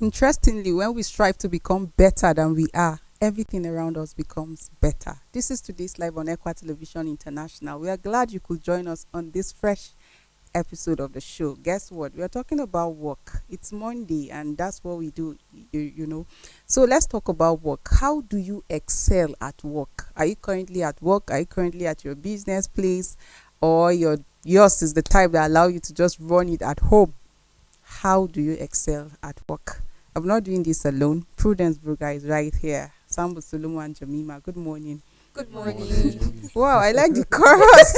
Interestingly, when we strive to become better than we are, everything around us becomes better. This is today's live on Equa Television International. We are glad you could join us on this fresh episode of the show. Guess what? We are talking about work. It's Monday, and that's what we do, you know. So let's talk about work. How do you excel at work? Are you currently at work? Are you currently at your business place? Or yours is the type that allow you to just run it at home? How do you excel at work? I'm not doing this alone. Prudence Bruga is right here. Sambu Sulumu and Jamima. Good morning. Good morning. Wow, I like the chorus.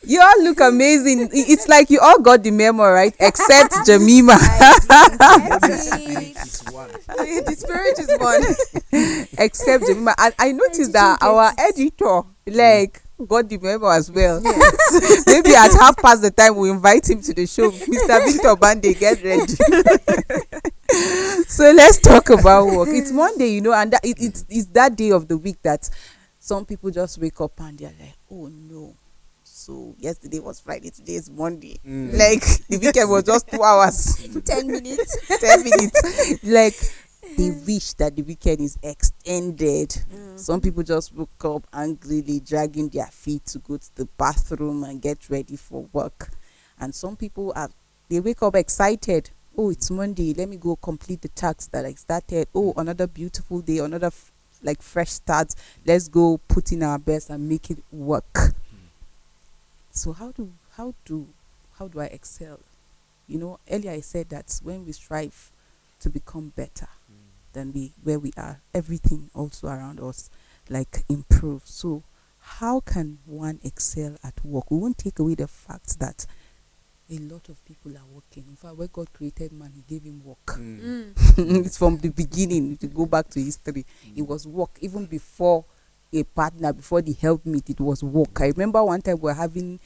You all look amazing. It's like you all got the memo, right? Except Jamima. The spirit is one. Except Jamima. And I noticed that our editor, got the memo as well. Yes. Maybe at half past the time we invite him to the show. Mr. Victor Bande, get ready. So let's talk about work. It's Monday, and it's that day of the week that some people just wake up and they're like, oh no. So yesterday was Friday, today is Monday. Like the weekend was just 2 hours. 10 minutes. 10 minutes. Like they wish that the weekend is extended. Some people just woke up angrily, dragging their feet to go to the bathroom and get ready for work. And some people they wake up excited. Oh, it's Monday. Let me go complete the tasks that I started. Oh, another beautiful day, another fresh start. Let's go put in our best and make it work. So how do I excel? Earlier I said that when we strive to become better than where we are, everything also around us improves. So how can one excel at work? We won't take away the fact that a lot of people are working. In fact, when God created man, he gave him work. It's from the beginning. If you go back to history, it was work. Even before a partner, before the helpmeet, it was work. I remember one time we were having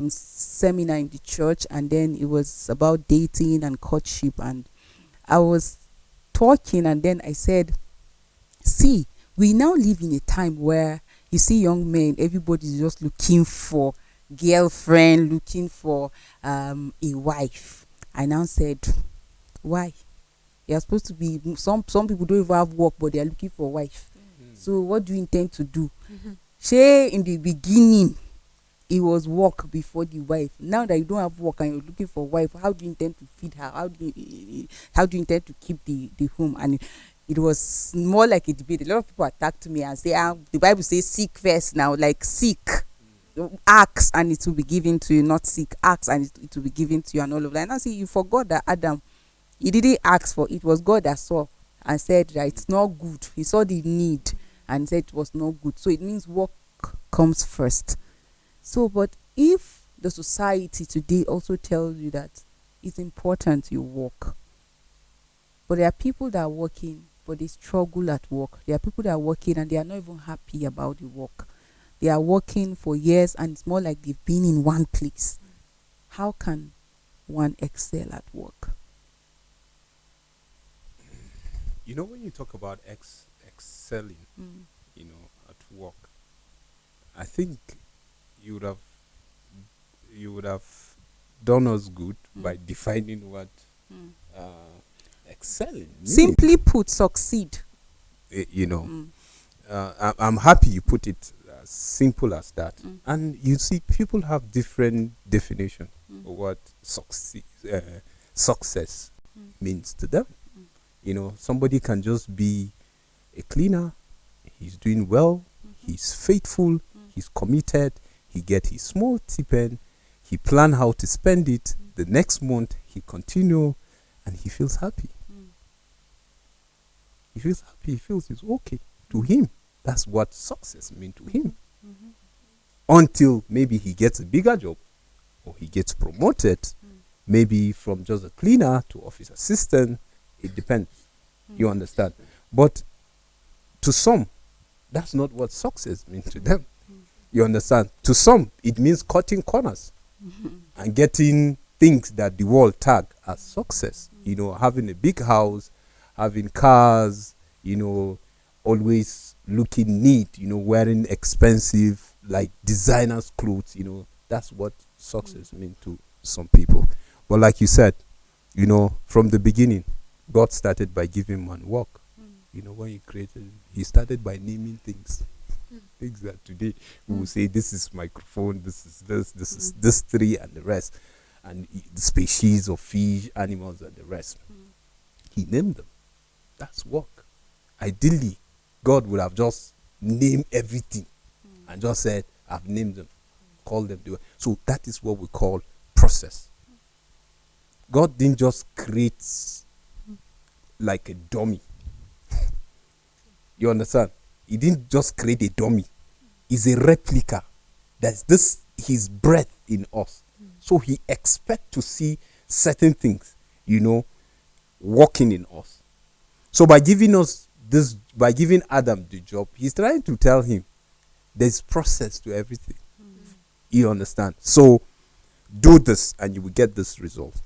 seminar in the church, and then it was about dating and courtship, and I was talking, and then I said, see, we now live in a time where you see young men, everybody's just looking for girlfriend, looking for a wife. I now said, why? You're supposed to be, some people don't even have work, but they're looking for a wife. So what do you intend to do? Say in the beginning it was work before the wife. Now that you don't have work and you're looking for a wife, how do you intend to feed her? How do you intend to keep the home? And it was more like a debate. A lot of people attacked me and say, the Bible says seek first now. Like seek, ask and it will be given to you, not seek, ask and it will be given to you and all of that. And I say, you forgot that Adam, he didn't ask for it. It was God that saw and said that it's not good. He saw the need and said it was not good. So it means work comes first. So, but if the society today also tells you that it's important you work, but there are people that are working, but they struggle at work. There are people that are working and they are not even happy about the work. They are working for years and it's more like they've been in one place. How can one excel at work? When you talk about excelling, at work, I think you would have done us good by defining what excelling means. Simply put, succeed. I'm happy you put it as simple as that. And you see, people have different definition of what success means to them. Somebody can just be a cleaner. He's doing well. He's faithful. He's committed. He get his small stipend. He plan how to spend it. The next month he continue, and he feels happy. He feels happy. He feels it's okay to him. That's what success means to him. Until maybe he gets a bigger job or he gets promoted, maybe from just a cleaner to office assistant. It depends. You understand? But to some, that's not what success means to them. You understand? To some, it means cutting corners and getting things that the world tag as success. You know, having a big house, having cars, you know, always looking neat, you know, wearing expensive, like designers clothes, you know, that's what success means to some people. But like you said, you know, from the beginning, God started by giving man work. You know, when he created, he started by naming things. Things that today we will say, this is microphone, this is this is this tree and the rest. And the species of fish, animals and the rest. He named them. That's work. Ideally, God would have just named everything and just said, I've named them, called them. So that is what we call process. God didn't just create like a dummy. You understand? He didn't just create a dummy. He's a replica. That's this his breath in us. So he expects to see certain things, you know, working in us. So by giving us this, by giving Adam the job, he's trying to tell him there's process to everything. You understand? So do this and you will get this result.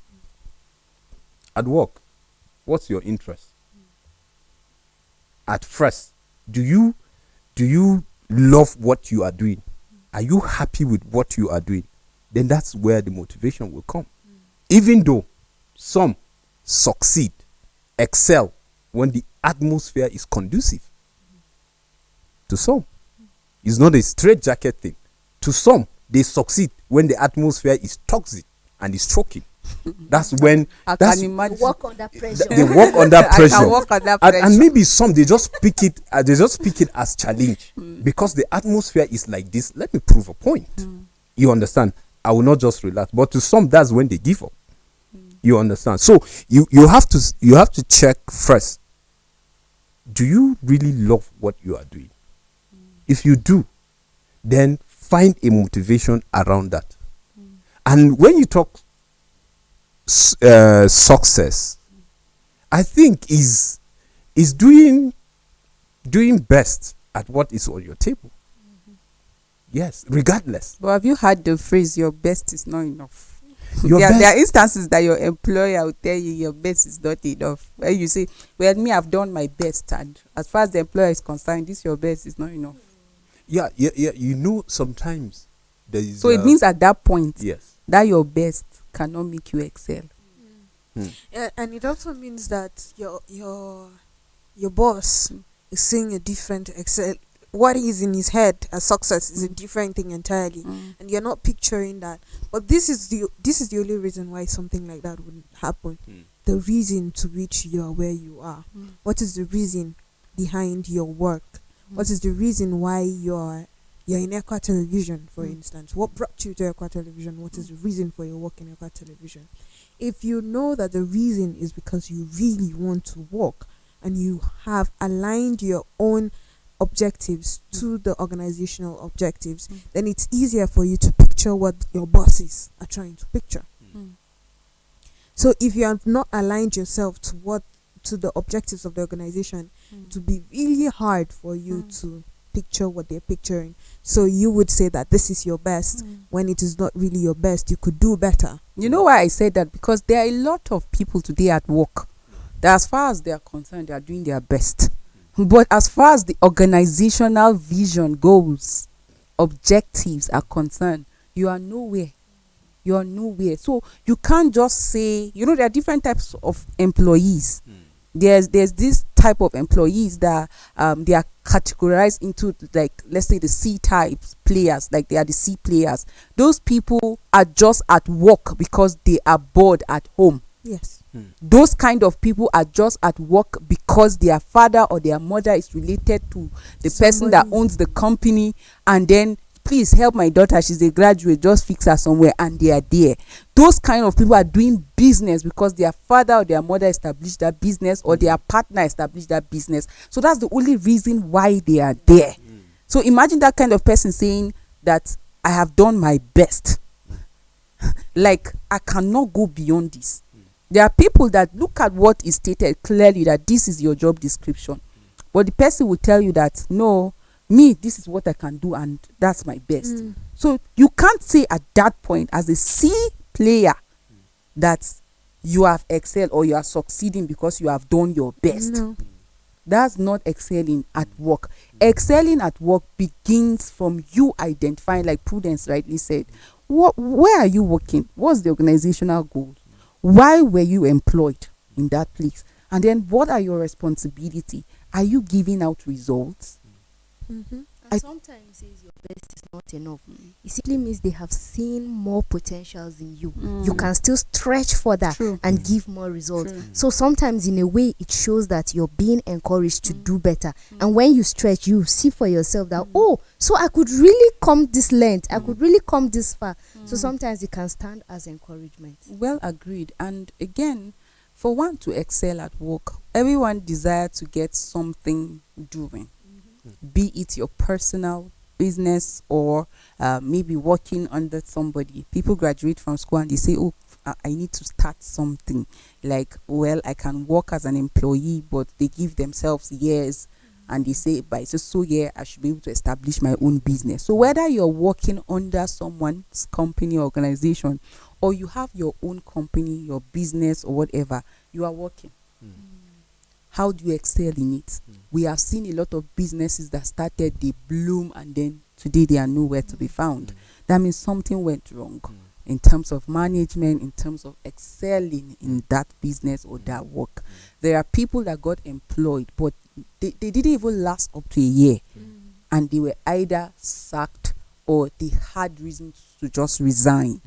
At work, what's your interest? At first, do you love what you are doing? Are you happy with what you are doing? Then that's where the motivation will come. Even though some succeed, excel when the atmosphere is conducive. To some, it's not a straitjacket thing. To some, they succeed when the atmosphere is toxic and is choking. That's when can imagine. Work under pressure. they work under I pressure. can work under And pressure. maybe some they just pick it as challenge because the atmosphere is like this. Let me prove a point. You understand? I will not just relax. But to some, that's when they give up. You understand? So you have to check first. Do you really love what you are doing? If you do, then find a motivation around that. And when you talk success, I think is doing best at what is on your table. Yes, regardless. But have you heard the phrase, your best is not enough? Your There best, are instances that your employer will tell you your best is not enough. Where you say, well, me, I've done my best. And as far as the employer is concerned, this your best is not enough. yeah. You know, sometimes there is. So it means at that point, yes. that your best cannot make you excel. Yeah, and it also means that your boss is seeing a different excel. What is in his head as success is a different thing entirely, and you're not picturing that. But this is the only reason why something like that wouldn't happen. The reason to which you are where you are. What is the reason behind your work? What is the reason why you're in Equa Television, for instance? What brought you to Equa Television? What is the reason for your work in Equa Television? If you know that the reason is because you really want to work and you have aligned your own objectives to the organizational objectives, then it's easier for you to picture what your bosses are trying to picture. So if you have not aligned yourself to the objectives of the organization, it will be really hard for you to picture what they're picturing. So you would say that this is your best when it is not really your best. You could do better. You know why I said that? Because there are a lot of people today at work that, as far as they are concerned, they are doing their best. But as far as the organizational vision goes, objectives are concerned, you are nowhere. You are nowhere. So you can't just say, you know, there are different types of employees. There's this type of employees that they are categorized into, like, let's say the C types players, like they are the C players. Those people are just at work because they are bored at home. Yes. Those kind of people are just at work because their father or their mother is related to the person that owns the company, and then please help my daughter, she's a graduate, just fix her somewhere, and they are there. Those kind of people are doing business because their father or their mother established that business, or their partner established that business. So that's the only reason why they are there. So imagine that kind of person saying that I have done my best. Like, I cannot go beyond this. There are people that look at what is stated clearly, that this is your job description, but the person will tell you that no, me, this is what I can do, and that's my best. So you can't say at that point, as a C player, that you have excelled or you are succeeding because you have done your best. No. That's not excelling at work. Excelling at work begins from you identifying, like Prudence rightly said, where are you working? What's the organizational goal? Why were you employed in that place? And then what are your responsibility? Are you giving out results? Mm-hmm. And sometimes says your best is not enough. It simply means they have seen more potentials in you. You can still stretch further and give more results. So sometimes in a way it shows that you're being encouraged to do better. And when you stretch, you see for yourself that oh, so I could really come this length, I could really come this far. So sometimes it can stand as encouragement. Well agreed. And again, for one to excel at work, everyone desires to get something doing. Be it your personal business or maybe working under somebody. People graduate from school and they say, oh, I need to start something. Like, well, I can work as an employee, but they give themselves years and they say by so year I should be able to establish my own business. So whether you're working under someone's company or organization, or you have your own company, your business or whatever, you are working. How do you excel in it? We have seen a lot of businesses that started, they bloom, and then today they are nowhere to be found. That means something went wrong in terms of management, in terms of excelling in that business or that work. There are people that got employed, but they didn't even last up to a year, and they were either sacked or they had reason to just resign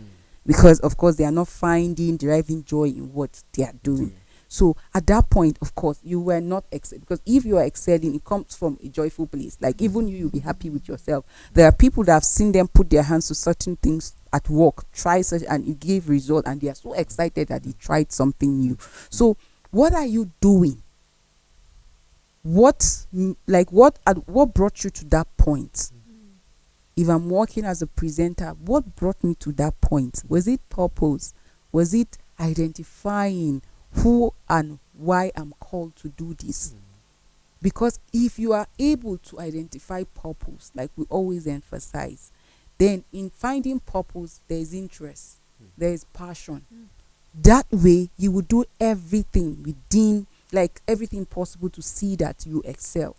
because, of course, they are not deriving joy in what they are doing. So at that point, of course, you were not because if you are excelling, it comes from a joyful place. Like even you'll be happy with yourself. There are people that have seen them put their hands to certain things at work, try such, and it gave result, and they are so excited that they tried something new. So what are you doing? What brought you to that point? If I'm working as a presenter, what brought me to that point? Was it purpose? Was it identifying who and why I'm called to do this? Because if you are able to identify purpose, like we always emphasize, then in finding purpose, there is interest, there is passion. That way, you will do everything within, like everything possible to see that you excel.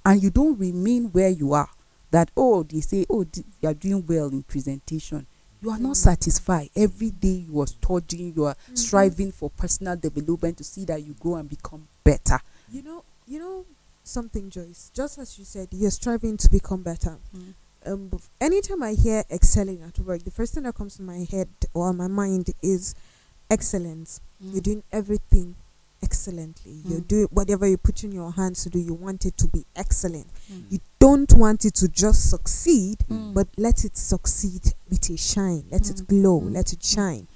And you don't remain where you are. That, oh, they say, oh, you are doing well in presentation. You are not satisfied. Every day you are studying, you are striving for personal development to see that you grow and become better. You know something, Joyce. Just as you said, you're striving to become better. Anytime I hear excelling at work, the first thing that comes to my head or my mind is excellence. You're doing everything excellently. You're doing whatever you put in your hands to do, you want it to be excellent. You don't want it to just succeed, but let it succeed with a shine. Let it glow, let it shine.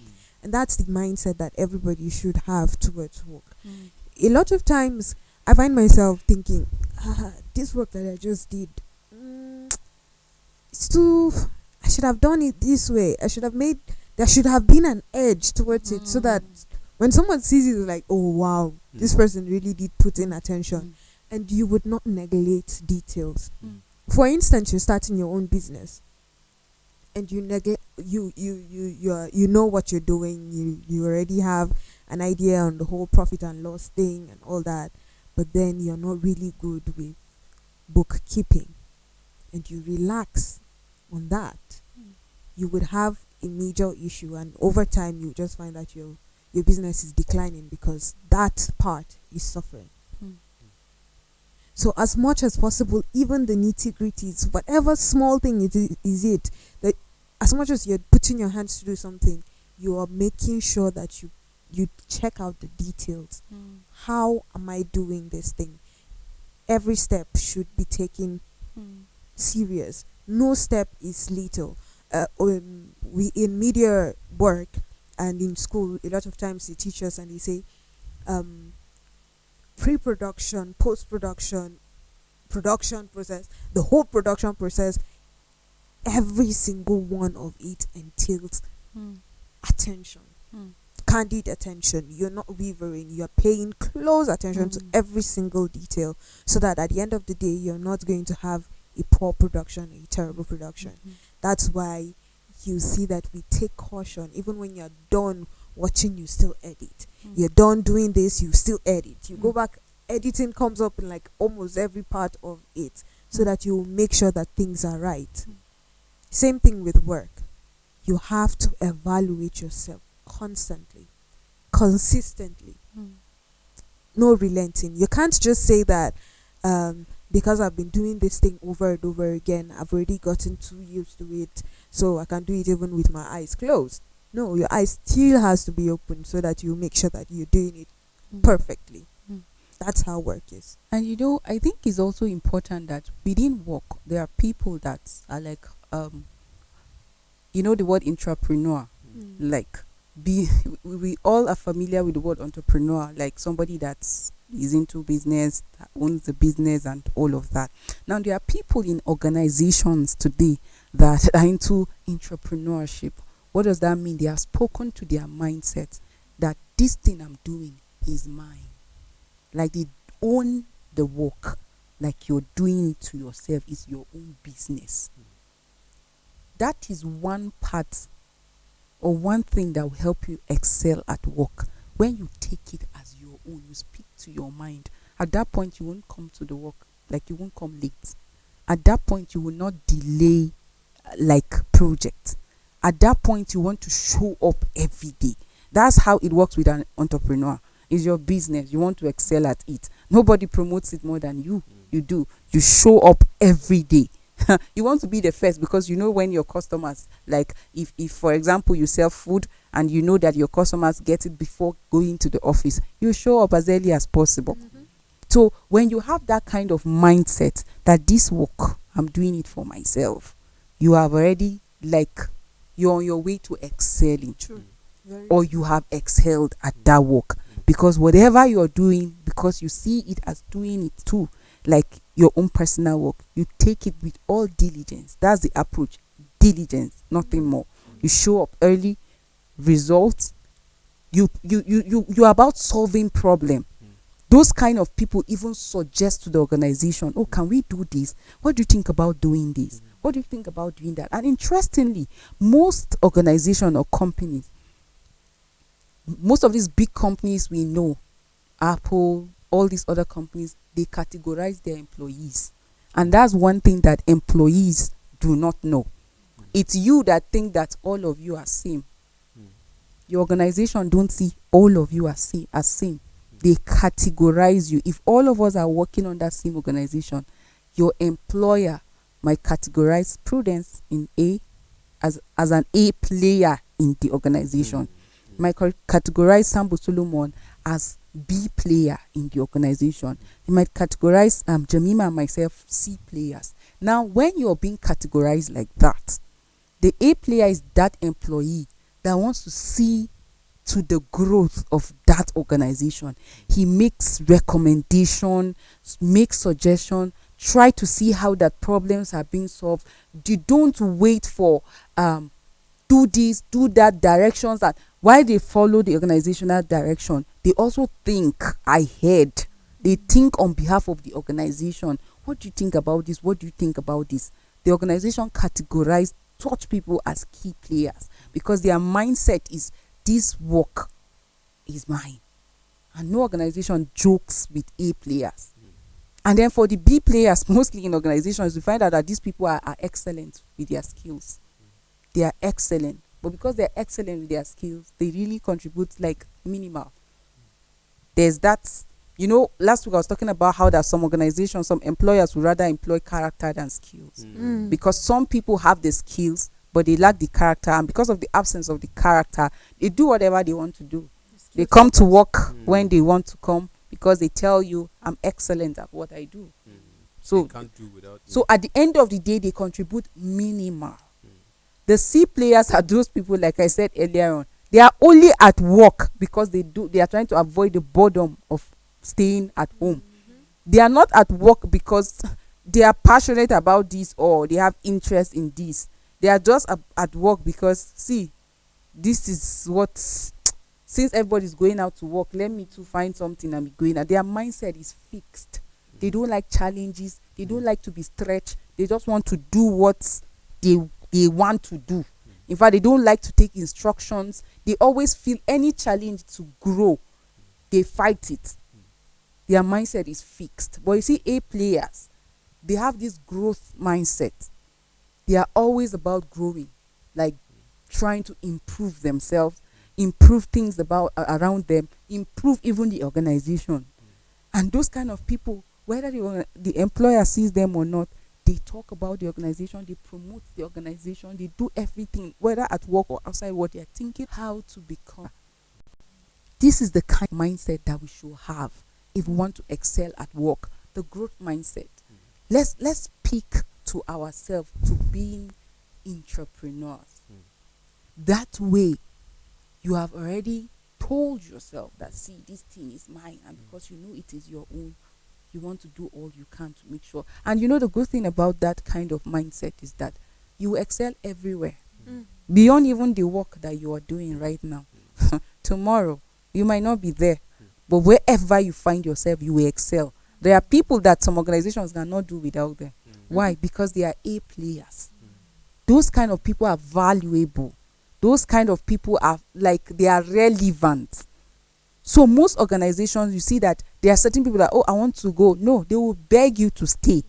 And that's the mindset that everybody should have towards work. A lot of times I find myself thinking, this work that I just did, it's too, I should have done it this way. There should have been an edge towards it, so that when someone sees it, it's like, oh wow, this person really did put in attention. And you would not neglect details. For instance, you're starting your own business, and you know what you're doing. You already have an idea on the whole profit and loss thing and all that, but then you're not really good with bookkeeping, and you relax on that. You would have a major issue, and over time you just find that your business is declining because that part is suffering. So as much as possible, even the nitty-gritties, whatever small thing is it, that as much as you're putting your hands to do something, you are making sure that you check out the details. How am I doing this thing? Every step should be taken serious. no step is little. We in media work and in school, a lot of times they teach us and they say, um, pre-production, post-production, production process, the whole production process, every single one of it entails attention, candid attention. You're not wavering, you're paying close attention to every single detail, so that at the end of the day you're not going to have a poor production, a terrible production. That's why you see that we take caution. Even when you're done watching, you still edit. You're done doing this, you still edit. You go back, editing comes up in like almost every part of it, so that you make sure that things are right. Same thing with work. You have to evaluate yourself constantly, consistently, no relenting. You can't just say that because I've been doing this thing over and over again, I've already gotten too used to it, so I can do it even with my eyes closed. No, your eyes still has to be open, so that you make sure that you're doing it perfectly. That's how work is. And I think it's also important that within work there are people that are like the word entrepreneur. Like we all are familiar with the word entrepreneur, like somebody that is into business, that owns the business and all of that. Now there are people in organizations today that are into entrepreneurship. What does that mean? They have spoken to their mindset that this thing I'm doing is mine. Like they own the work, like you're doing it to yourself. It's your own business. That is one part or one thing that will help you excel at work. When you take it as your own, you speak to your mind. At that point, you won't come to the work, like you won't come late. At that point, you will not delay like projects. At that point, you want to show up every day. That's how it works with an entrepreneur. It's your business. You want to excel at it. Nobody promotes it more than you. You do. You show up every day. You want to be the first, because when your customers, like if for example you sell food and you know that your customers get it before going to the office, you show up as early as possible. So when you have that kind of mindset that this work, I'm doing it for myself, you have already, like, you're on your way to excelling. True. Or you have excelled at that work, because whatever you're doing, because you see it as doing it too, like your own personal work, you take it with all diligence. That's the approach. Diligence, nothing more. You show up early. Results, you're about solving problem. Those kind of people even suggest to the organization, oh, can we do this? What do you think about doing this? What do you think about doing that? And interestingly, most organizations or companies, most of these big companies we know, Apple, all these other companies, they categorize their employees. And that's one thing that employees do not know. It's you that think that all of you are same. Your organization don't see all of you as same. They categorize you. If all of us are working on that same organization, your employer might categorize Prudence in A as an A player in the organization. Might categorize Sambo Solomon as B player in the organization. You might categorize Jamima and myself C players. Now, when you're being categorized like that, the A player is that employee that wants to see to the growth of that organization. He makes recommendation, makes suggestion, try to see how that problems are being solved. You don't wait for do this, do that directions. That while they follow the organizational direction, they also think ahead. They think on behalf of the organization. What do you think about this? What do you think about this? The organization categorizes such people as key players because their mindset is, this work is mine. And no organization jokes with A players. And then for the B players, mostly in organizations, we find out that these people are excellent with their skills. They are excellent. But because they're excellent with their skills, they really contribute like minimal. There's that, last week I was talking about how that some organizations, some employers would rather employ character than skills. Because some people have the skills, but they lack the character. And because of the absence of the character, they do whatever they want to do. They come to work when they want to come because they tell you, I'm excellent at what I do. So they can't do without so at the end of the day, they contribute minimal. The C players are those people, like I said earlier on, they are only at work because they are trying to avoid the boredom of staying at home. They are not at work because they are passionate about this or they have interest in this. They are just at work because, see, this is what, since everybody's going out to work, let me to find something and be going out. Their mindset is fixed. They don't like challenges. They don't like to be stretched. They just want to do what they want to do. In fact, they don't like to take instructions. They always feel any challenge to grow, they fight it. Their mindset is fixed. But you see, A players, they have this growth mindset. They are always about growing, like trying to improve themselves, improve things about around them, improve even the organization. And those kind of people, whether the employer sees them or not, they talk about the organization, they promote the organization, they do everything, whether at work or outside work. They are thinking how to become. This is the kind of mindset that we should have if we want to excel at work. The growth mindset. Let's speak to ourselves to being entrepreneurs. That way, you have already told yourself that, see, this thing is mine, and because you know it is your own, you want to do all you can to make sure. And you know, the good thing about that kind of mindset is that you excel everywhere, beyond even the work that you are doing right now. Tomorrow, you might not be there, but wherever you find yourself, you will excel. There are people that some organizations cannot do without them. Why? Because they are A players. Those kind of people are valuable. Those kind of people are like, they are relevant. So most organizations, you see that there are certain people that, oh, I want to go. No, they will beg you to stay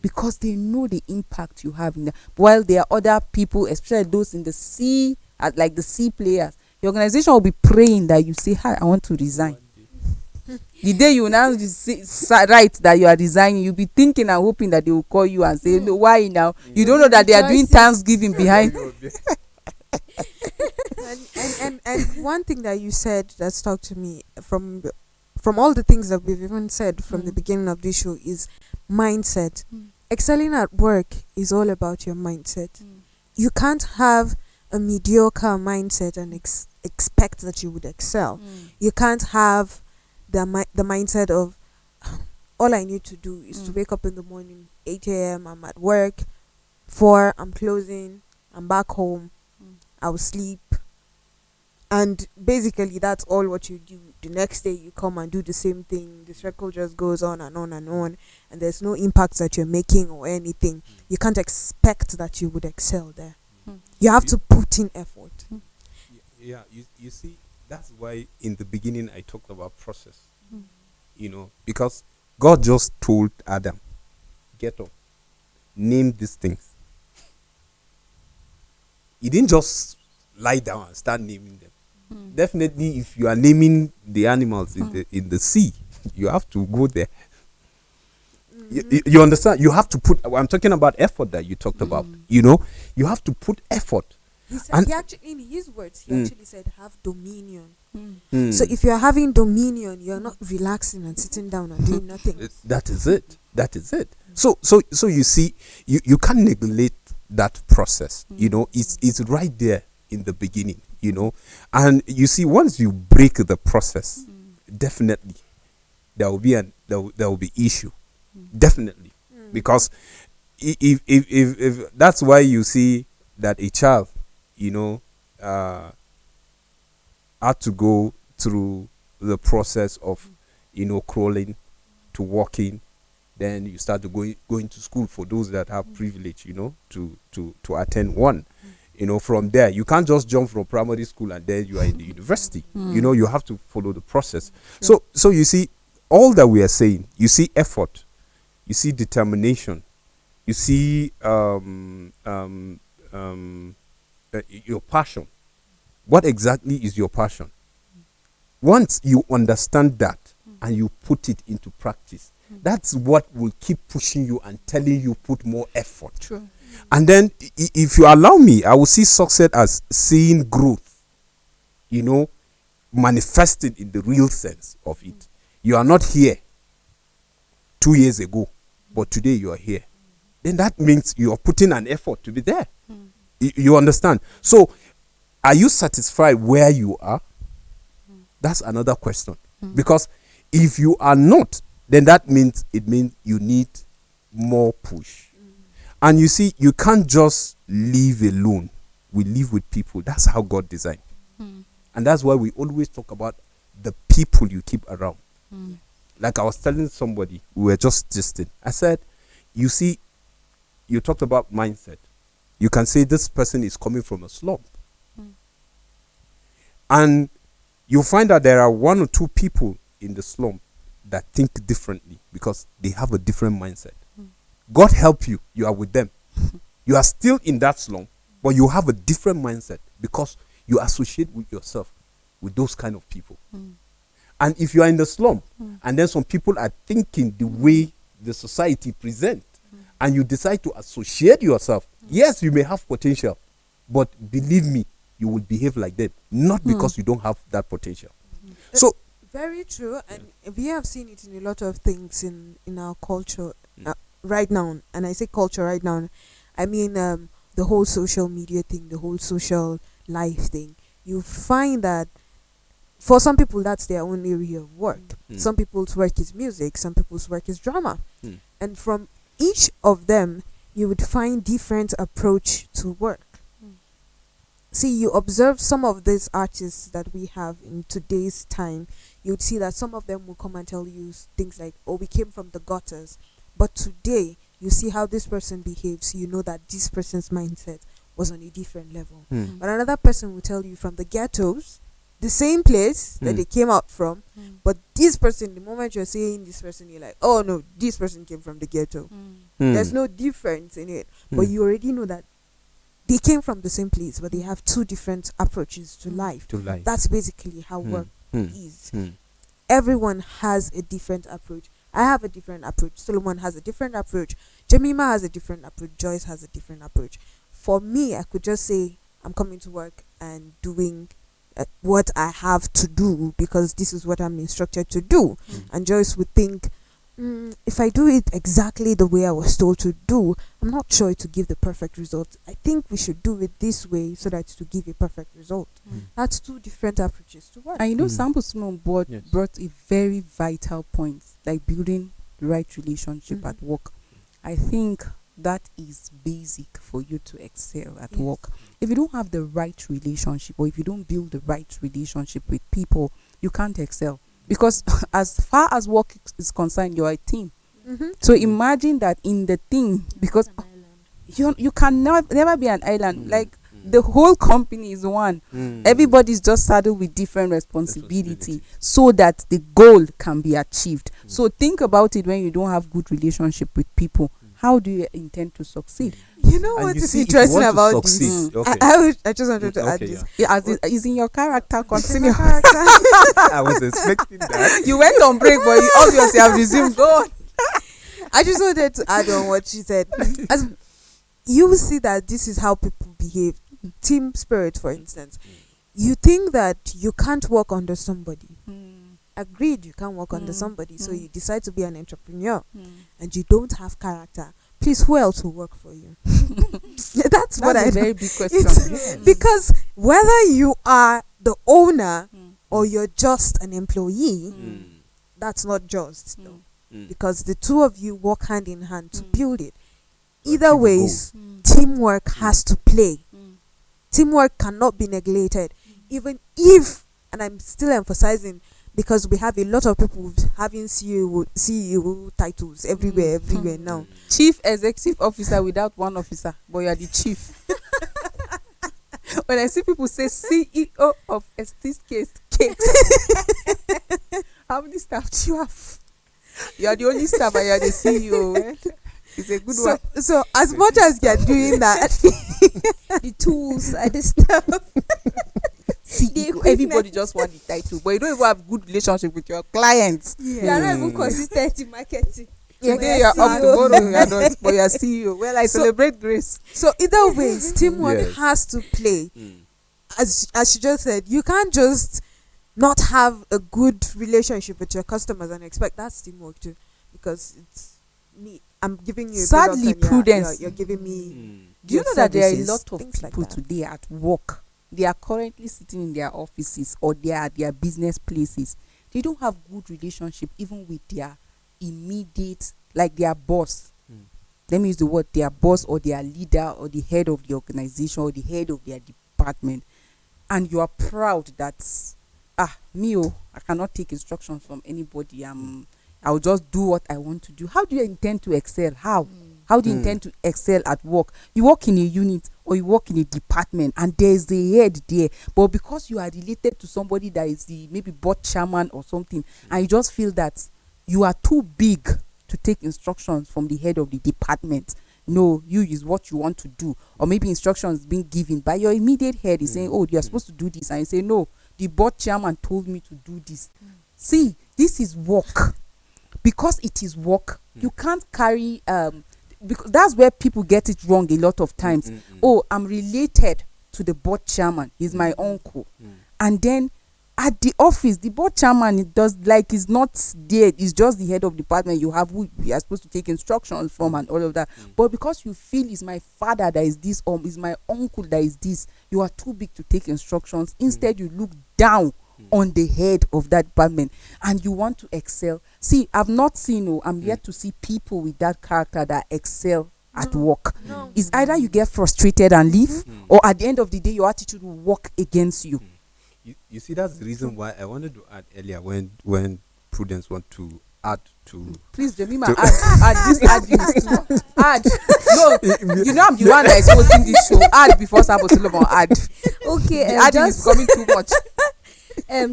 because they know the impact you have in there. While there are other people, especially those in the C, like the C players, the organization will be praying that you say, hi, I want to resign. The day you now write that you are resigning, you'll be thinking and hoping that they will call you and say, no, why now? You don't know that they are doing Thanksgiving behind. and one thing that you said that stuck to me from all the things that we've even said from the beginning of this show is mindset. Excelling at work is all about your mindset. You can't have a mediocre mindset and expect that you would excel. You can't have the mindset of, all I need to do is to wake up in the morning, 8 a.m. I'm at work, 4 I'm closing, I'm back home, I'll sleep, and basically that's all what you do. The next day you come and do the same thing. The circle just goes on and on and on, and there's no impact that you're making or anything. You can't expect that you would excel there. You have to put in effort. Yeah, you see, that's why in the beginning I talked about process. You know, because God just told Adam, get up, name these things. He didn't just lie down and start naming them. Definitely, if you are naming the animals in the sea, you have to go there. You understand? You have to put. I'm talking about effort that you talked about. You know, you have to put effort. He said, in his words, he actually said, have dominion. So if you're having dominion, you're not relaxing and sitting down and doing nothing. That is it. That is it. So you see, you can't neglect that process. You know, it's right there in the beginning. You know, and you see, once you break the process, definitely there will be issue. Definitely, because if that's why you see that a child, you know, had to go through the process of, you know, crawling to walking, then you start to going to school for those that have privilege, you know, to attend one. You know, from there you can't just jump from primary school and then you are in the university. You know, you have to follow the process. So you see, all that we are saying, you see effort, you see determination, you see your passion. What exactly is your passion? Once you understand that and you put it into practice, that's what will keep pushing you and telling you put more effort. True. And then if you allow me, I will see success as seeing growth, you know, manifesting in the real sense of it. You are not here 2 years ago but today you are here, then that means you are putting an effort to be there. You understand? So, are you satisfied where you are? That's another question. Because if you are not, then it means you need more push. And you see, you can't just live alone. We live with people. That's how God designed. And that's why we always talk about the people you keep around. Like I was telling somebody, we were just gisting. I said, you see, you talked about mindset. You can say this person is coming from a slump. And you'll find that there are one or two people in the slump that think differently because they have a different mindset. God help you, you are with them. You are still in that slump, but you have a different mindset because you associate with yourself with those kind of people. And if you are in the slump, and then some people are thinking the way the society present, and you decide to associate yourself, yes, you may have potential, but believe me, you will behave like them, not because you don't have that potential. So very true, and we have seen it in a lot of things in our culture right now. And I say culture right now, I mean the whole social media thing, the whole social life thing. You find that for some people that's their own area of work. Some people's work is music, some people's work is drama, and from each of them you would find different approach to work. See, you observe some of these artists that we have in today's time, you'd see that some of them will come and tell you things like, oh, we came from the gutters. But today, you see how this person behaves, you know that this person's mindset was on a different level. But another person will tell you from the ghettos, the same place that they came out from, but this person, the moment you're saying this person, you're like, oh no, this person came from the ghetto. There's no difference in it. But you already know that they came from the same place, but they have two different approaches to life. That's basically how work is. Everyone has a different approach. I have a different approach. Solomon has a different approach. Jemima has a different approach. Joyce has a different approach. For me, I could just say, I'm coming to work and doing what I have to do because this is what I'm instructed to do. And Joyce would think, if I do it exactly the way I was told to do, I'm not sure it will give the perfect result. I think we should do it this way so that it will give a perfect result. That's two different approaches to work. And you know, Sample Simon brought a very vital point, like building the right relationship at work. I think that is basic for you to excel at work. If you don't have the right relationship, or if you don't build the right relationship with people, you can't excel. Because as far as work is concerned, you're a team. So imagine that in the team, because you can never be an island. Like the whole company is one. Everybody's just saddled with different responsibility so that the goal can be achieved. So think about it when you don't have good relationship with people. How do you intend to succeed? You know what is interesting about this? I just wanted to add this. Is in your character. Continue. I was expecting that. You went on break, but you obviously have resumed. Go on. I just wanted to add on what she said. As you will see that this is how people behave. Team spirit, for instance. You think that you can't work under somebody. Agreed, you can't work under somebody. So you decide to be an entrepreneur and you don't have character. Please, who else will work for you? That's what I a very big question. Because whether you are the owner or you're just an employee, that's not just. Because the two of you work hand in hand to build it. Either ways, teamwork has to play. Teamwork cannot be neglected. Even if, and I'm still emphasizing, because we have a lot of people having CEO titles everywhere now. Chief Executive Officer without one officer, but you are the chief. When I see people say CEO of Estes Cakes, how many staff do you have? You are the only staff and you are the CEO. It's a good one. So as much as you are doing that, The tools and the stuff. Everybody just want the title, but you don't even have good relationship with your clients. You are not even consistent in marketing. Today you are up, tomorrow you are not, but you are CEO. Well, I celebrate grace. So either ways, teamwork has to play. As she just said, you can't just not have a good relationship with your customers and expect that's teamwork too, because I'm giving you a Sadly, product and Prudence. you're giving me Do you your know that there are a services, lot of things like people that. today at work? They are currently sitting in their offices or they are at their business places. They don't have good relationship even with their immediate, like their boss. Let me use the word their boss or their leader or the head of the organization or the head of their department. And you are proud that I cannot take instructions from anybody. I'll just do what I want to do. How do you intend to excel? How do you intend to excel at work? You work in a unit or you work in a department and there's a head there. But because you are related to somebody that is the maybe board chairman or something, and you just feel that you are too big to take instructions from the head of the department. No, you use what you want to do. Or maybe instructions being given by your immediate head is saying, oh, you're supposed to do this. And you say, no, the board chairman told me to do this. See, this is work. Because it is work, you can't carry because that's where people get it wrong a lot of times. Oh, I'm related to the board chairman, he's my uncle. And then at the office, the board chairman, it does like is not there, it's just the head of department you have who you are supposed to take instructions from and all of that. But because you feel it's my father that is this or it's my uncle that is this, you are too big to take instructions. Instead, you look down on the head of that department and you want to excel. See, I've not seen, I'm yet to see people with that character that excel at work. It's either you get frustrated and leave, or at the end of the day, your attitude will work against you. You see, that's the reason why I wanted to add earlier when Prudence want to add to. Please, Jemima, add this, add this. Add. No, you know I'm the one that is hosting this show. Add before Sabo Solomon add. Okay, The adding is coming too much.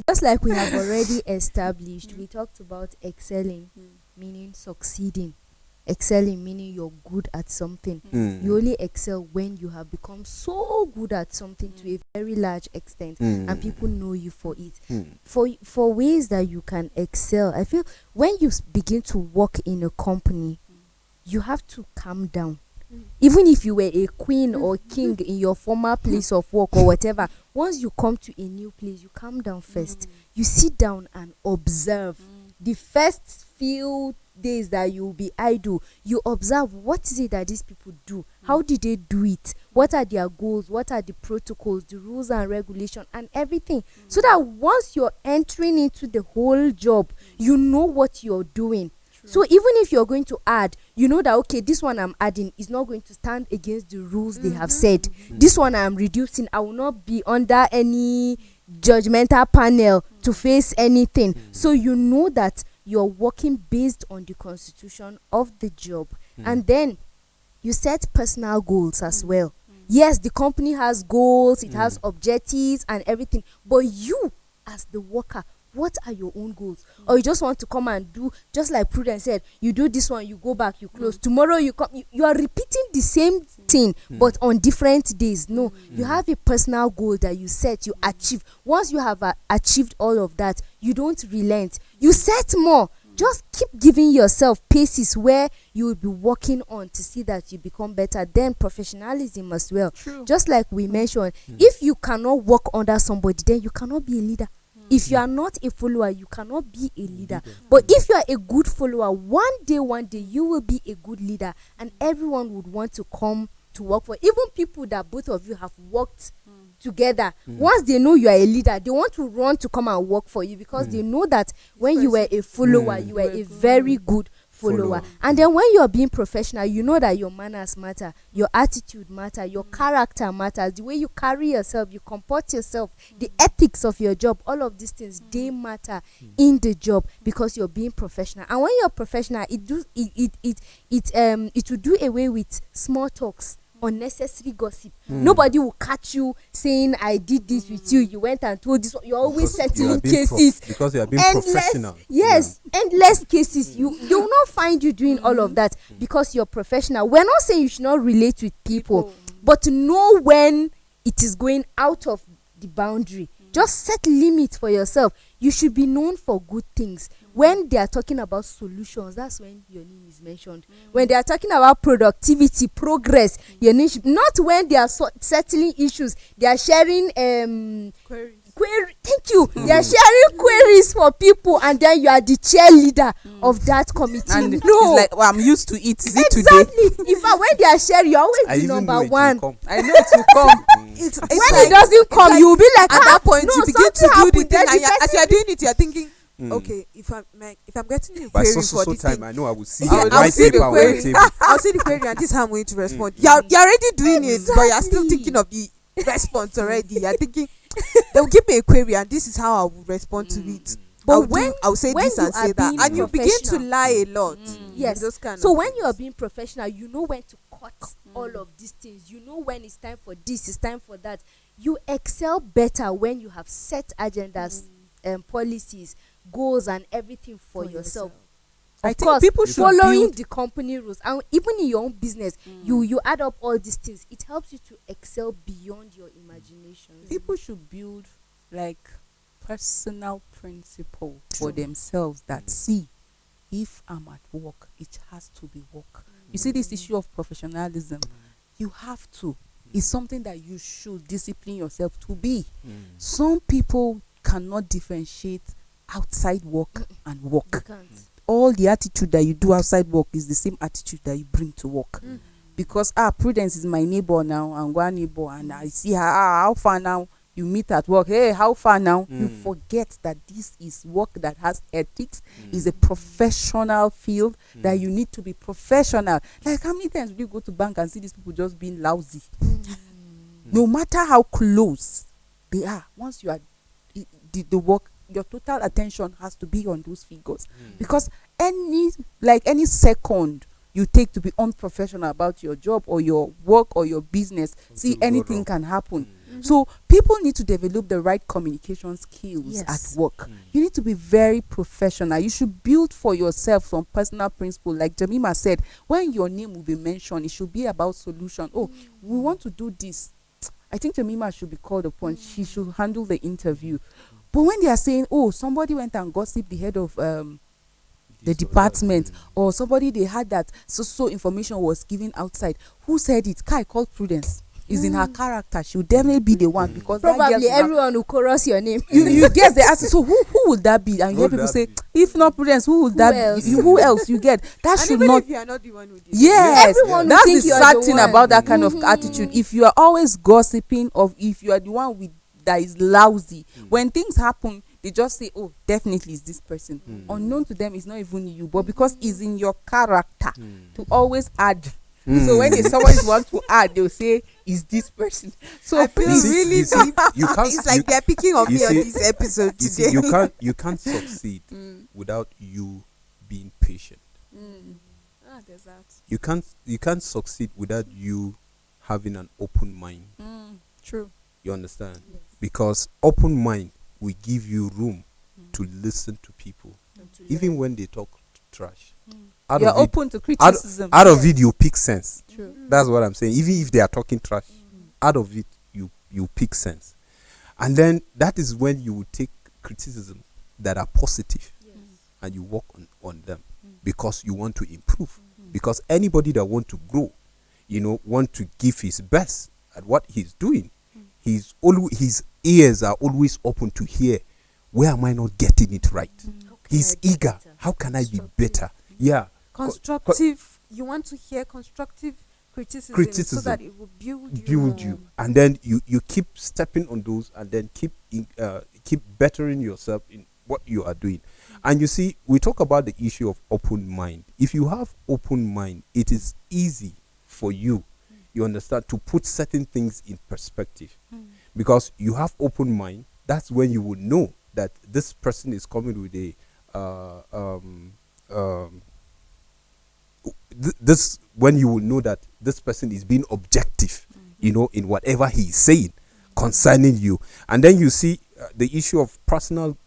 Just like we have already established, we talked about excelling, meaning succeeding. Excelling meaning you're good at something. You only excel when you have become so good at something to a very large extent, and people know you for it. For ways that you can excel, I feel when you begin to work in a company, you have to calm down. Even if you were a queen or king in your former place of work or whatever, once you come to a new place, you calm down first. You sit down and observe. The first few days that you will be idle, you observe what is it that these people do, how did they do it, what are their goals, what are the protocols, the rules and regulations and everything, so that once you're entering into the whole job, you know what you're doing. So even if you're going to add, you know that okay, this one I'm adding is not going to stand against the rules they have said. This one I'm reducing, I will not be under any judgmental panel to face anything. So you know that you're working based on the constitution of the job. And then you set personal goals as well. Yes, the company has goals, it has objectives and everything, but you as the worker, what are your own goals? Or you just want to come and do, just like Prudence said, you do this one, you go back, you close. Tomorrow you come, you are repeating the same thing, but on different days. No, you have a personal goal that you set, you achieve. Once you have achieved all of that, you don't relent. You set more. Just keep giving yourself paces where you will be working on to see that you become better. Then professionalism as well. True. Just like we mentioned, if you cannot work under somebody, then you cannot be a leader. If you are not a follower, you cannot be a leader. But if you are a good follower, one day you will be a good leader, and everyone would want to come to work for. Even people that both of you have worked together, once they know you are a leader, they want to run to come and work for you, because they know that when you were a follower, you were a very good follower. And then when you're being professional, you know that your manners matter, your attitude matter, your character matters, the way you carry yourself, you comport yourself, the ethics of your job, all of these things, they matter in the job, because you're being professional. And when you're professional, it will do away with small talks, unnecessary gossip. Nobody will catch you saying I did this with you, you went and told this one. You're always settling cases because you are being endless, professional. Endless cases. You will not find you doing all of that, because you're professional. We're not saying you should not relate with people, but to know when it is going out of the boundary. Just set limits for yourself. You should be known for good things. When they are talking about solutions, that's when your name is mentioned. When they are talking about productivity, progress, your name should, not when they are settling issues. They are sharing query. Thank you. They're sharing queries for people, and then you are the cheerleader of that committee. And No, it's like, well, I'm used to it. Is it today? exactly. In fact, when they are sharing, you're always I the even number know it will one. come. I know it will come. It's When like, it doesn't come, like you'll be like, at that point no, you begin to something do the happened. thing, Then and the as person- you're doing it, you're thinking, Mm. okay, if I'm getting a By query so for so this time, thing, I know I will see Yeah, the I'll white see the paper on the query. table. I'll see the query and this is how I'm going to respond. You're already doing it, but you're still Exactly. thinking of the response already. You're thinking they'll give me a query and this is how I will respond to it. But when I'll say when this you and are say that, being and you begin to professional- lie a lot. Yes. Those kind So of when you are things. being professional, you know when to cut all of these things. You know when it's time for this, it's time for that. You excel better when you have set agendas, policies, goals, and everything for yourself. I Of think course, people should following build- the company rules, and even in your own business, you add up all these things. It helps you to excel beyond your imagination. People should build like personal principle for themselves that see, if I'm at work, it has to be work. You see this issue of professionalism, you have to. It's something that you should discipline yourself to be. Some people cannot differentiate outside work and You work. can't. All the attitude that you do outside work is the same attitude that you bring to work. Because Prudence is my neighbor now, and one neighbor, and I see her, how far now? You meet at work, hey, how far now? You forget that this is work that has ethics, is a professional field, that you need to be professional. Like, how many times do you go to bank and see these people just being lousy? No matter how close they are, once you are the work, your total attention has to be on those figures. Because any second you take to be unprofessional about your job or your work or your business, see, will go anything wrong. can happen. So people need to develop the right communication skills Yes. at work. You need to be very professional. You should build for yourself some personal principle. Like Jemima said, when your name will be mentioned, it should be about solution. Oh, we want to do this. I think Jemima should be called upon. She should handle the interview. But when they are saying, oh, somebody went and gossiped the head of the department, or somebody they had that so information was given outside, who said it? Kai, called Prudence. Is in her character. She will definitely be the one, because that Probably girl- everyone will chorus your name. you guess they ask, so who would that be? And you Who hear would people that say, be? if not Prudence, who would that else? be? Who else? You get that And should even not. if you are not the one who did it. Yes, Everyone will that's think the you are sad the thing one. about that kind of attitude. If you are always gossiping, of if you are the one with that is lousy, when things happen, they just say, oh, definitely it's this person. Unknown to them, it's not even you, but because it's in your character to always add. So when someone wants to add, they'll say, is this person? So I feel please, really you see, deep. you can't. It's like they're picking on you me on see- this episode You see, today. you can't succeed without you being patient. There's that. You can't succeed without you having an open mind. True. You understand? Because open mind will give you room to listen to people, even when they talk trash. Out you're of it, open to criticism. out of it, you pick sense. True. That's what I'm saying. Even if they are talking trash, out of it, you pick sense. And then that is when you will take criticism that are positive and you work on them, because you want to improve. Because anybody that want to grow, want to give his best at what he's doing, his ears are always open to hear, where am I not getting it right? He's eager. How can I be better? Yeah. Constructive. You want to hear constructive criticism, so that it will build you. And then you keep stepping on those, and then keep bettering yourself in what you are doing. And you see, we talk about the issue of open mind. If you have open mind, it is easy for you understand, to put certain things in perspective. Because you have open mind, that's when you will know that this person is coming with a this when you will know that this person is being objective, in whatever he is saying concerning you. And then you see the issue of personal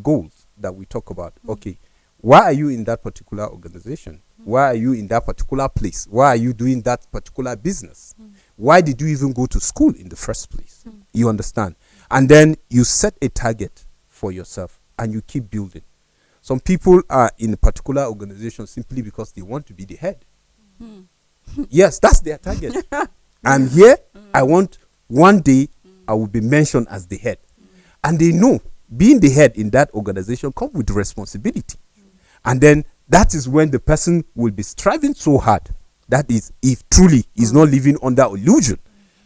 goals that we talk about. Okay, why are you in that particular organization? Why are you in that particular place? Why are you doing that particular business? Why did you even go to school in the first place? You understand? And then you set a target for yourself and you keep building. Some people are in a particular organization simply because they want to be the head. Yes, that's their target. I'm here. I want one day I will be mentioned as the head. And they know being the head in that organization comes with responsibility. And then that is when the person will be striving so hard. That is, if truly is not living under illusion,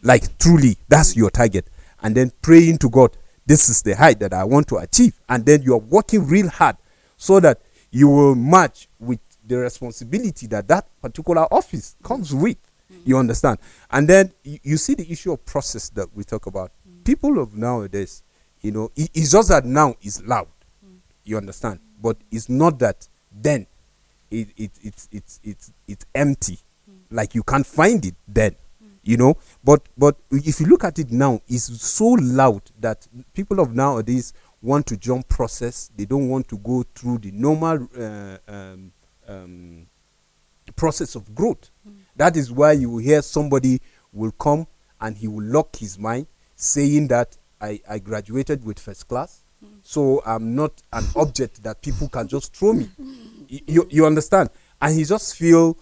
like truly that's your target. And then praying to God, this is the height that I want to achieve. And then you're working real hard so that you will match with the responsibility that that particular office comes with. You understand? And then you see the issue of process that we talk about. People of nowadays, it's just that now it's loud. You understand? But it's not that then it's empty. Like you can't find it then. But if you look at it now, it's so loud that people of nowadays want to jump process. They don't want to go through the normal process of growth. That is why you will hear somebody will come and he will lock his mind saying that I graduated with first class, so I'm not an object that people can just throw me. You understand? And he just feel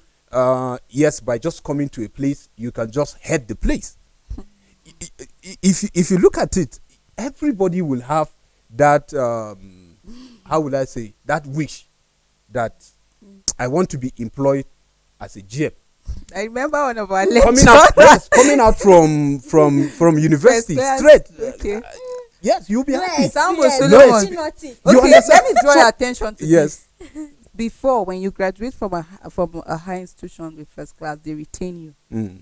yes, by just coming to a place you can just head the place. If you look at it, everybody will have that how would I say, that wish that I want to be employed as a GM. I remember one of our coming out from university straight. Okay. Yes, you'll be happy. Okay, let me draw your attention to this. Before, when you graduate from a high institution with first class, they retain you.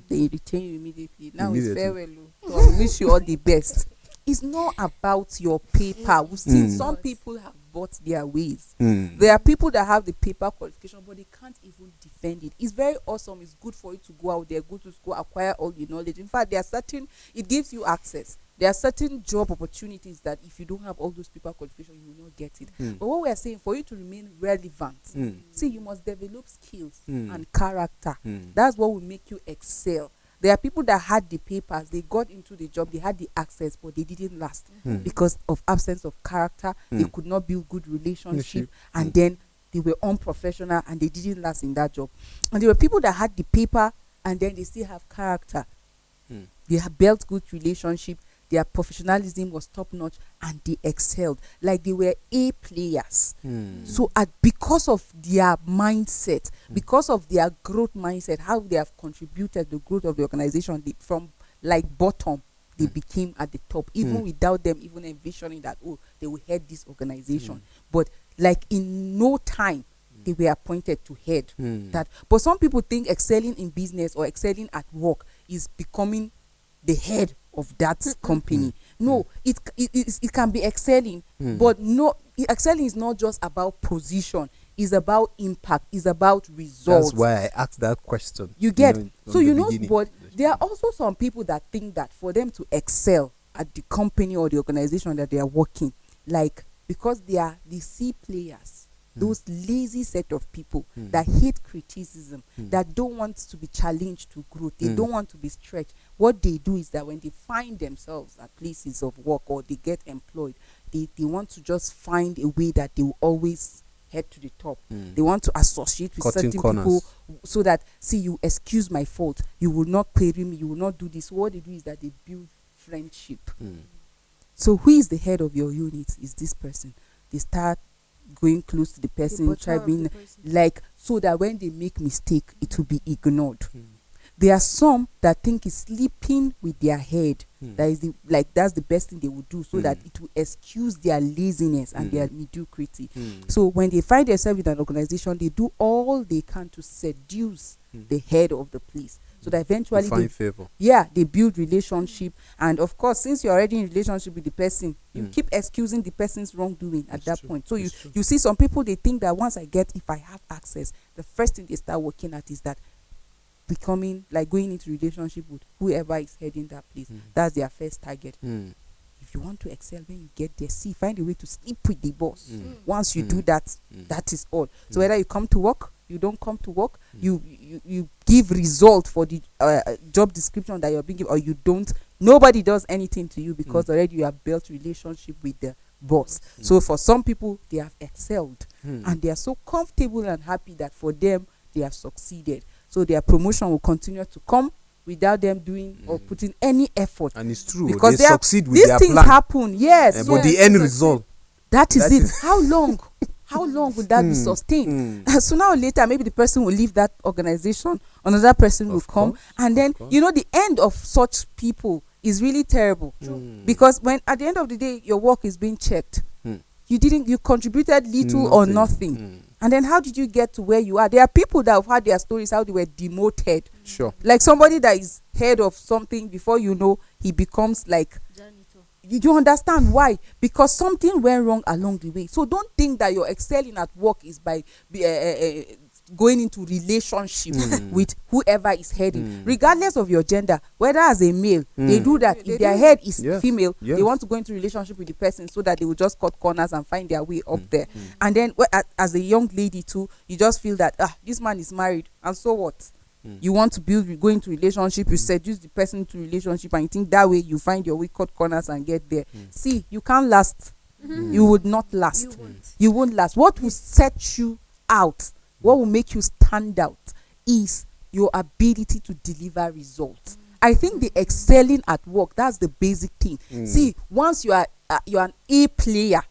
They retain you immediately. Now it's farewell. So I wish you all the best. It's not about your paper. We've seen some people have bought their ways. There are people that have the paper qualification, but they can't even defend it. It's very awesome. It's good for you to go out there, go to school, acquire all the knowledge. In fact, it gives you access. There are certain job opportunities that if you don't have all those paper qualifications, you will not get it. But what we are saying, for you to remain relevant, see, you must develop skills and character. That's what will make you excel. There are people that had the papers, they got into the job, they had the access, but they didn't last because of absence of character. They could not build good relationship, and then they were unprofessional and they didn't last in that job. And there were people that had the paper and then they still have character. They have built good relationship. Their professionalism was top notch and they excelled. Like they were A players. So because of their mindset, because of their growth mindset, how they have contributed to the growth of the organization, from like bottom, they became at the top, even without them even envisioning that, they will head this organization. But like in no time, they were appointed to head that. But some people think excelling in business or excelling at work is becoming the head of that company. No, it can be excelling, but no, excelling is not just about position. It's about impact. It's about results. That's why I asked that question. You get but there are also some people that think that for them to excel at the company or the organization that they are working, like because they are the C players, those lazy set of people that hate criticism, that don't want to be challenged to growth, they don't want to be stretched. What they do is that when they find themselves at places of work or they get employed, they want to just find a way that they will always head to the top. They want to associate with certain people so that, see, you excuse my fault, you will not query me, you will not do this. So what they do is that they build friendship. So who is the head of your unit? Is this person. They start going close to the person, try being like, so that when they make mistake, it will be ignored. There are some that think it's sleeping with their head. That is that's the best thing they would do, so that it will excuse their laziness and their mediocrity. So when they find themselves in an organization, they do all they can to seduce the head of the place, so that eventually they build relationship. And of course, since you're already in relationship with the person, you keep excusing the person's wrongdoing at that point. So you see some people, they think that if I have access, the first thing they start working at is that becoming, like, going into relationship with whoever is heading that place. That's their first target. If you want to excel, when you get there, find a way to sleep with the boss. Once you do that, that is all. So whether you come to work, you don't come to work, you give result for the job description that you're being given, or you don't, nobody does anything to you, because already you have built relationship with the boss. So for some people, they have excelled and they are so comfortable and happy that for them, they have succeeded. So their promotion will continue to come without them doing or putting any effort. And it's true, Because they succeed with these their things plan. happen, yes. But the end result, that is that it. is- How long? How long would that be sustained? Sooner or later, maybe the person will leave that organization, another person will come, and then the end of such people is really terrible. Because when at the end of the day your work is being checked, you contributed little or nothing. And then how did you get to where you are? There are people that have had their stories how they were demoted. Sure. Like somebody that is head of something, before you know, he becomes like Janitor. you understand why? Because something went wrong along the way. So don't think that you're excelling at work is by going into relationship with whoever is heading, regardless of your gender. Whether as a male, they do that. If their head is female, they want to go into relationship with the person so that they will just cut corners and find their way up there. And then as a young lady too, you just feel that this man is married, and so what? You want to go into relationship, you seduce the person into relationship, and you think that way you find your way, cut corners and get there. See, you can't last. You would not last. You won't last. What will set you out, what will make you stand out, is your ability to deliver results. I think the excelling at work, that's the basic thing. See, once you are an A player,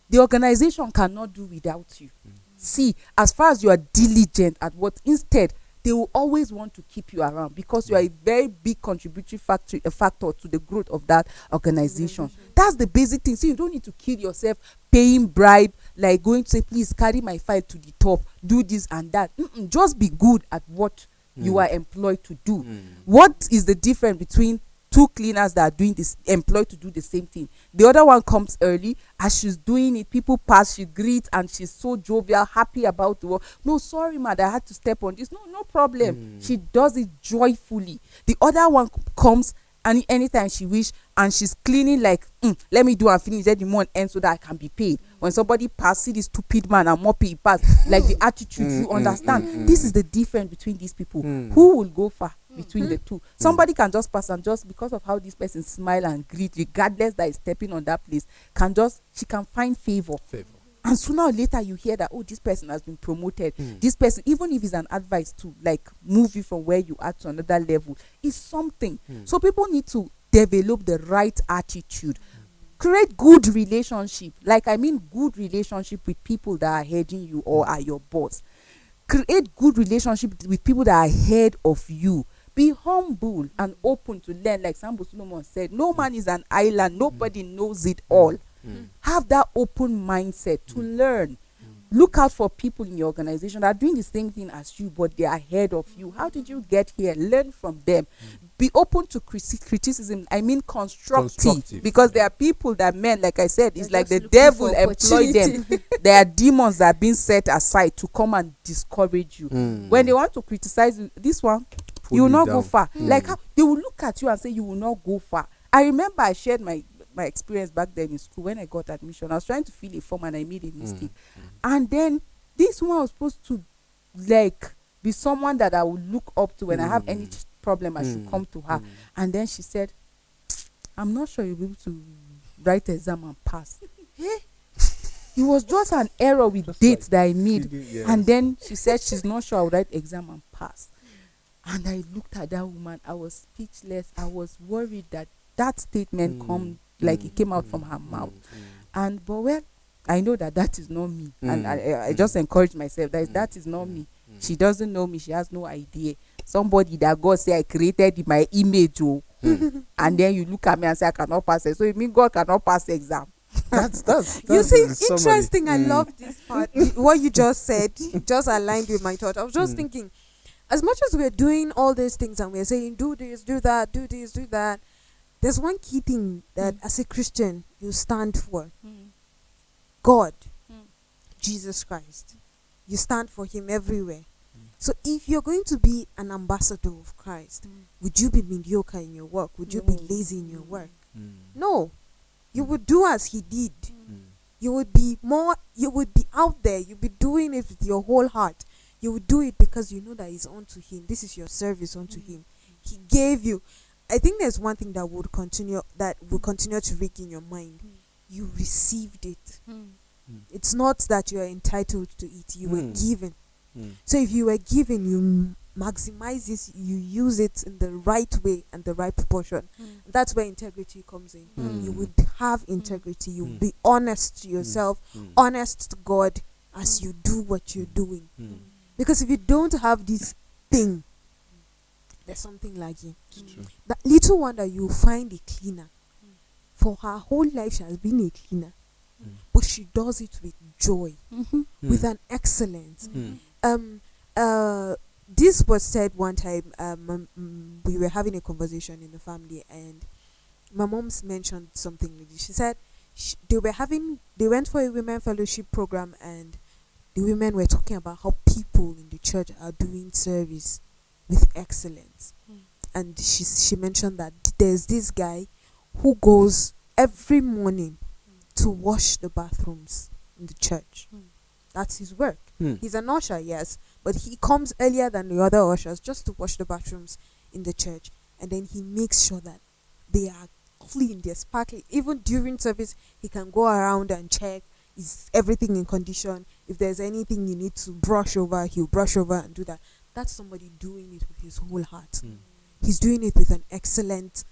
the organization cannot do without you. See, as far as you are diligent at what, instead they will always want to keep you around, because you are a very big contributory factor to the growth of that organization. That's the basic thing. So you don't need to kill yourself paying bribe, like going to say, please carry my file to the top, do this and that. Just be good at what you are employed to do. What is the difference between two cleaners that are doing this, employed to do the same thing? The other one comes early, as she's doing it, people pass, she greets, and she's so jovial, happy about the work. No, sorry man, I had to step on this. No problem. She does it joyfully. The other one comes and anytime she wish, and she's cleaning like, let me do and finish, let the month end so that I can be paid. When somebody pass, see this stupid man and moppy pass, like the attitude, you understand. This is the difference between these people. Who will go far between the two? Somebody can just pass, and just because of how this person smile and greet, regardless that is stepping on that place, she can find favor. And sooner or later you hear that, this person has been promoted. This person, even if it's an advice to like move you from where you are to another level, is something. So people need to develop the right attitude. Create good relationship. Like, I mean good relationship with people that are heading you or are your boss. Create good relationship with people that are ahead of you. Be humble and open to learn. Like Sambo Solomon said, no man is an island. Nobody knows it all. Have that open mindset to learn. Look out for people in your organization that are doing the same thing as you, but they are ahead of you. How did you get here? Learn from them. Be open to criticism. I mean constructive. Because there are people that, like I said, it's like the devil employed them. There are demons that are being set aside to come and discourage you. When they want to criticize you, this one, you will not go far. Like how they will look at you and say you will not go far. I remember I shared my experience back then in school when I got admission. I was trying to fill a form and I made a mistake. And then this one was supposed to like be someone that I would look up to when I have any problem. I should come to her. And then she said, I'm not sure you'll be able to write the exam and pass. It was just an error with just dates like that I made. And then she said she's not sure I'll write exam and pass. And I looked at that woman. I was speechless. I was worried that statement it came out from her mouth. And but I know that is not me. And I just encourage myself that is not me. She doesn't know me. She has no idea. Somebody that God say I created in my image. And then you look at me and say I cannot pass it. So you mean God cannot pass the exam? That's you see, interesting. I love this part. What you just said just aligned with my thought. I was just thinking, as much as we're doing all these things and we're saying do this, do that, do this, do that, there's one key thing that as a Christian you stand for. God, Jesus Christ. You stand for him everywhere. So if you're going to be an ambassador of Christ, would you be mediocre in your work? Would you be lazy in your work? No. You would do as he did. You would be out there. You'd be doing it with your whole heart. You would do it because you know that it's unto him. This is your service unto him. He gave you. I think there's one thing that will continue to ring in your mind. You received it. It's not that you are entitled to it. You were given. So if you were given, maximize this, you use it in the right way and the right proportion. That's where integrity comes in. You would have integrity. You will be honest to yourself, honest to God as you do what you're doing. Because if you don't have this thing, there's something lacking. That little wonder you find a cleaner. For her whole life, she has been a cleaner, but she does it with joy, with an excellence. This was said one time. We were having a conversation in the family, and my mom's mentioned something like this. She said they went for a women fellowship program, and the women were talking about how people in the church are doing service with excellence. And she mentioned that there's this guy who goes every morning to wash the bathrooms in the church. That's his work. He's an usher, yes, but he comes earlier than the other ushers just to wash the bathrooms in the church, and then he makes sure that they are clean, they're sparkling. Even during service, he can go around and check, is everything in condition? If there's anything you need to brush over, he'll brush over and do that. That's somebody doing it with his whole heart. He's doing it with an excellent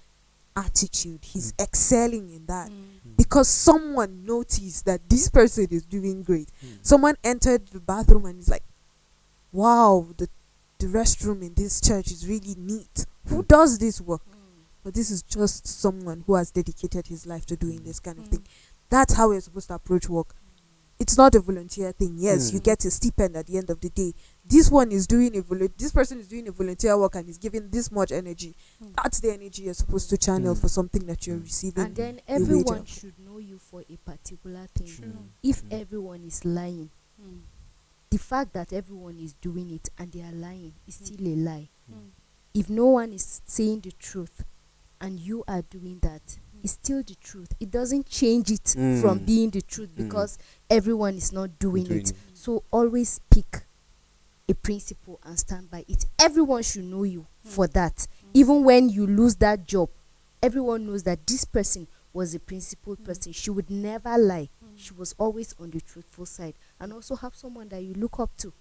attitude. He's excelling in that because someone noticed that this person is doing great. Someone entered the bathroom and is like, wow, the restroom in this church is really neat. Who does this work? But this is just someone who has dedicated his life to doing this kind of thing. That's how we're supposed to approach work. It's not a volunteer thing. Yes, you get a stipend at the end of the day. This one is doing this person is doing a volunteer work and is giving this much energy. That's the energy you're supposed to channel for something that you're receiving. And then everyone should know you for a particular thing. If everyone is lying, the fact that everyone is doing it and they are lying is still a lie. If no one is saying the truth and you are doing that, it's still the truth. It doesn't change it from being the truth because everyone is not doing it. So always pick a principle and stand by it. Everyone should know you for that. Even when you lose that job, everyone knows that this person was a principled person. She would never lie. She was always on the truthful side. And also have someone that you look up to.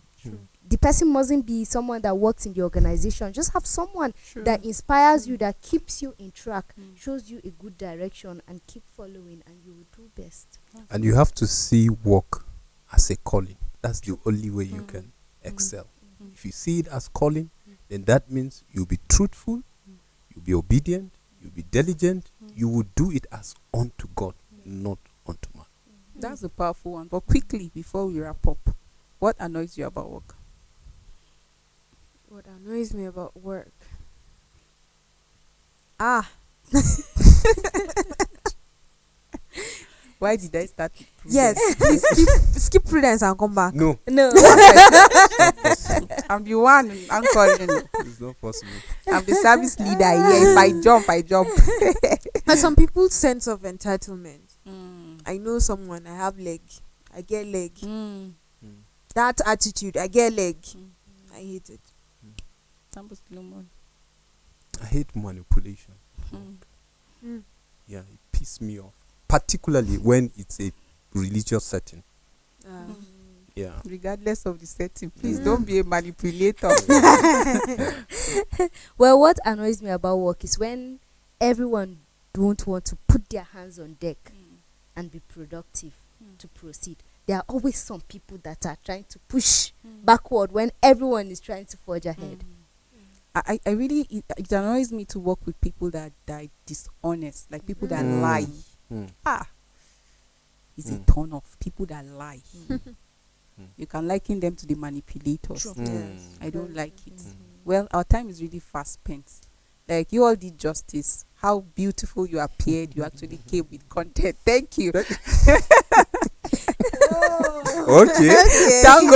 The person mustn't be someone that works in the organization. Just have someone that inspires you, that keeps you in track, shows you a good direction, and keep following, and you will do best. And you have to see work as a calling. That's the only way you can excel. If you see it as calling, then that means you'll be truthful, you'll be obedient, you'll be diligent, you will do it as unto God, not unto man. That's a powerful one. But quickly, before we wrap up, what annoys you about work? What annoys me about work? Why did I start with prudence? Yes, please skip prudence and come back. No, No. I'm the one anchoring. it's not possible. I'm the service leader here. If I jump, I jump. And some people's sense of entitlement. I know someone, I have leg, I get leg. That attitude, I get leg. I hate it. I hate manipulation. Yeah, it pisses me off. Particularly when it's a religious setting. Yeah. Regardless of the setting, please don't be a manipulator. Well, what annoys me about work is when everyone don't want to put their hands on deck and be productive to proceed. There are always some people that are trying to push backward when everyone is trying to forge ahead. I really, it annoys me to work with people that are dishonest, like people that lie. It's a turn off. People that lie. You can liken them to the manipulators. Yes. I don't like it. Well, our time is really fast spent. Like, you all did justice. How beautiful you appeared. You actually came with content. Thank you. Okay. Thank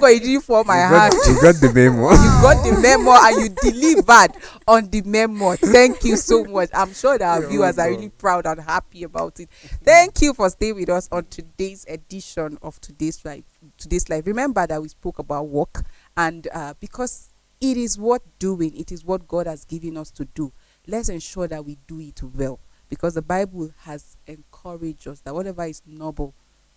God you didn't fall my hand. You got the memo. You got the memo and you delivered on the memo. Thank you so much. I'm sure that our viewers are really proud and happy about it. Thank you for staying with us on today's edition of Today's Life. Remember that we spoke about work, and because it is worth doing, it is what God has given us to do. Let's ensure that we do it well, because the Bible has encouraged us that whatever is noble,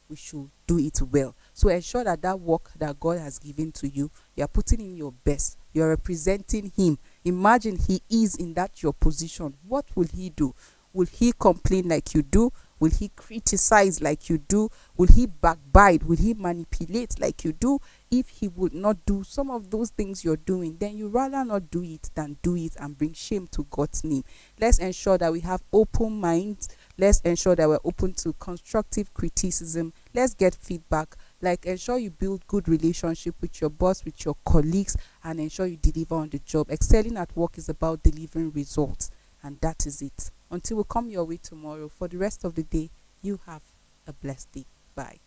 we should do it well. So ensure that that work that God has given to you, you are putting in your best you're representing him. Imagine he is in that your position. What will he do? Will he complain like you do? Will he criticize like you do? Will he backbite? Will he manipulate like you do? If he would not do some of those things you're doing, then you rather not do it than do it and bring shame to God's name. Let's ensure that we have open minds. Let's ensure that we're open to constructive criticism. Let's get feedback. Like, ensure you build good relationship with your boss, with your colleagues, and ensure you deliver on the job. Excelling at work is about delivering results, and that is it. Until we come your way tomorrow, for the rest of the day, you have a blessed day. Bye.